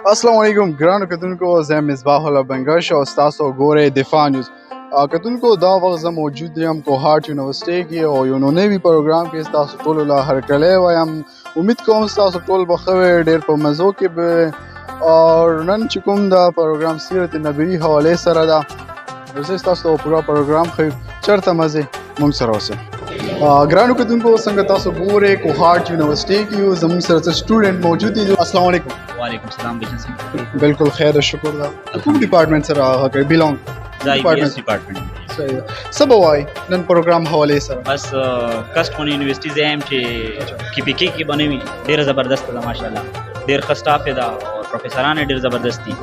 السلام علیکم ګرانو کتونکو، زه مصباح الله بنګش او تاسو ګورئ دفاع نیوز. کتونکو دا وخت زه موجود یم کوهاټ یونیورسټۍ کې او یو نوی پروګرام کې تاسو ټولو له هرکلی وایم. امید کوم تاسو ټول به ښه وئ، ډېر په مزو کې به. او نن چې کوم دا پروګرام سیرت نبوي حوالې سره ده، زه تاسو ته پوره پروګرام ښیم، چېرته مزې موږ سره اوسئ. ګرانو کتونکو، څنګه تاسو ګورئ کوهاټ یونیورسټۍ کې یو، زموږ سره څه سټوډنټ موجود دي. السلام علیکم. وعلیکم السلام بچن صاحب. بالکل خیر او شکر ده. کوم ډپارټمنټ سره هغه کوي بیلونګ؟ ډپارټمنټ. صحیح ده. څه به وایي نن پروګرام حوالې سره؟ بس کسټ کون یونیورسټي زه یم چې کی پی کې بنوي، ډېره زبردست ده ماشاءالله، ډېر ښه سټاف ده او پروفیسران ډېر زبردست دي.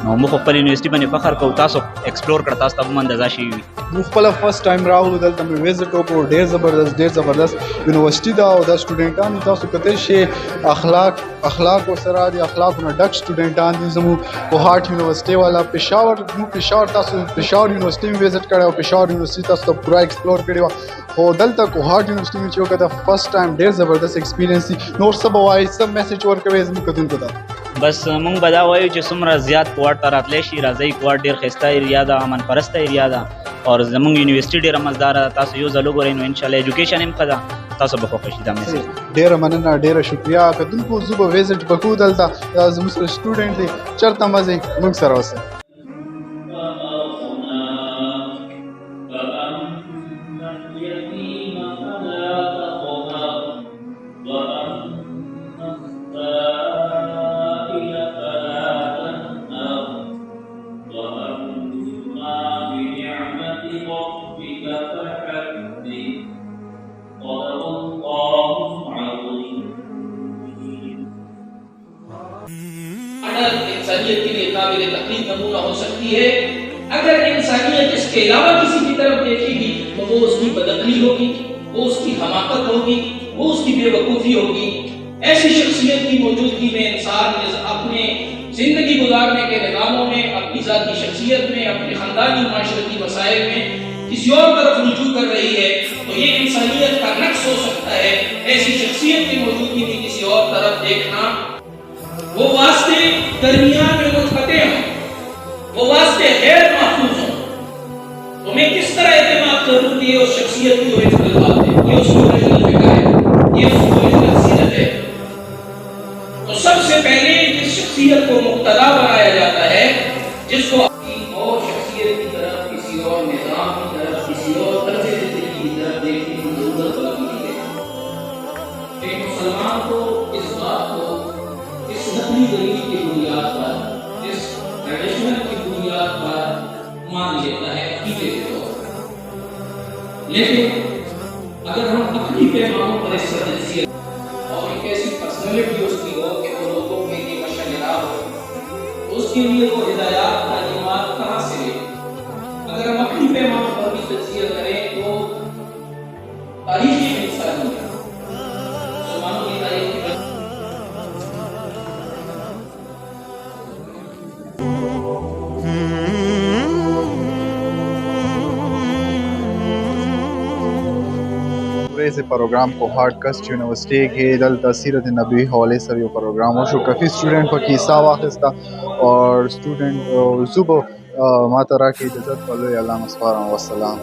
نو موږ خپل یونیورسټي باندې فخر کوو. تاسو ایکسپلور کړه، تاسو ته هم اندازه شي وي. موږ خپله فرست ټایم راغلو، دلته مې ویزټ وکړو. ډېر زبردست یونیورسټي ده او دا سټوډنټان تاسو کتلی شئ، اخلاق ورسره دي، اخلاقونه ډک سټوډنټان دي زموږ کوهاټ یونیورسټۍ والا. پېښور تاسو پېښور یونیورسټي مې ویزټ کړی او پېښور یونیورسټي تاسو ته پوره ایکسپلور کړې وه، خو دلته کوهاټ یونیورسټي مې چې وکړه فرست ټایم ډېر زبردست ایکسپیرینس دي. نور څه به وایي، څه میسج ورکوئ زموږ کتونکو ته؟ بس مونږ به دا وایو چې څومره زیات کوهاټ ته راتلی شي، راځئ. کوهاټ ډېر ښایسته ایریا ده، امن پرسته ایریا ده او زمونږ یونیورسټي ډېره مزداره ده. تاسو یو ځل وګورئ نو انشاءالله ایجوکیشن هم ښه ده، تاسو به خوښه شي. The message ډېره مننه، ډېره شکریه. کتونکو زه به ویزټ به کوو دلته، دا زموږ سره سټوډنټ دی، چېرته مزئ موږ سره اوسئ. انسانیت کے لیے قابل تقلید نمونہ ہو سکتی ہے. اگر انسانیت اس کے علاوہ کسی کی طرف دیکھے گی تو وہ اس کی بدعقلی ہوگی، وہ اس کی حماقت ہوگی، وہ اس کی بے وقوفی ہوگی. ایسی شخصیت کی موجودگی میں انسان اپنے زندگی گزارنے کے نظاموں میں، اپنی ذاتی شخصیت میں، اپنے خاندانی معاشرتی مسائل میں کسی اور طرف رجوع کر رہی ہے تو یہ انسانیت کا نقص ہو سکتا ہے. ایسی شخصیت کی موجودگی میں کسی اور طرف دیکھنا، وہ واسطے درمیان میں منقطع ہوں، وہ واسطے غیر محفوظ ہوں. تمہیں کس طرح اعتماد کروں کہ یہ اس شخصیت کی اوریجنل بات ہے، یہ اس کی اوریجنل فکر ہے، یہ اس کی اوریجنل سیرت ہے. تو سب سے پہلے جس شخصیت کو مقتدا بنایا جاتا ہے، جس کو کسی اور شخصیت کی طرف، کسی اور نظام کی طرف، کسی اور طرز زندگی کی طرف دیکھنے کی ضرورت ہوتی ہے. ایک مسلمان کو اس بات کو اس نقلی دلیل کی بنیاد پر، اس ٹریڈیشنل کی بنیاد پر مان لیتا ہے عقیدے کے طور پر. لیکن اگر ہم اپنی پیمانوں پر اس شخصیت اور ایک ایسی پرسنالٹی اس کی ہو کہ وہ لوگوں کے لیے مشعل راہ ہو، تو اس کے لیے وہ ہدایات تعلیمات کہاں سے لے؟ اگر ہم اپنی پیمانوں پر بھی تجزیہ کریں تو تاریخ انسانیت، مسلمانوں کی تاریخ کی ورځې پروګرام کوهاټ کسټ یونیورسټۍ کې دلته سیرت نبوي حوالې سره یو پروګرام وشو. کافي سټوډنټ پکې حصه واخیسته او سټوډنټ زه به ماته راکړي اجازت په لوی الله مسپارم. والسلام.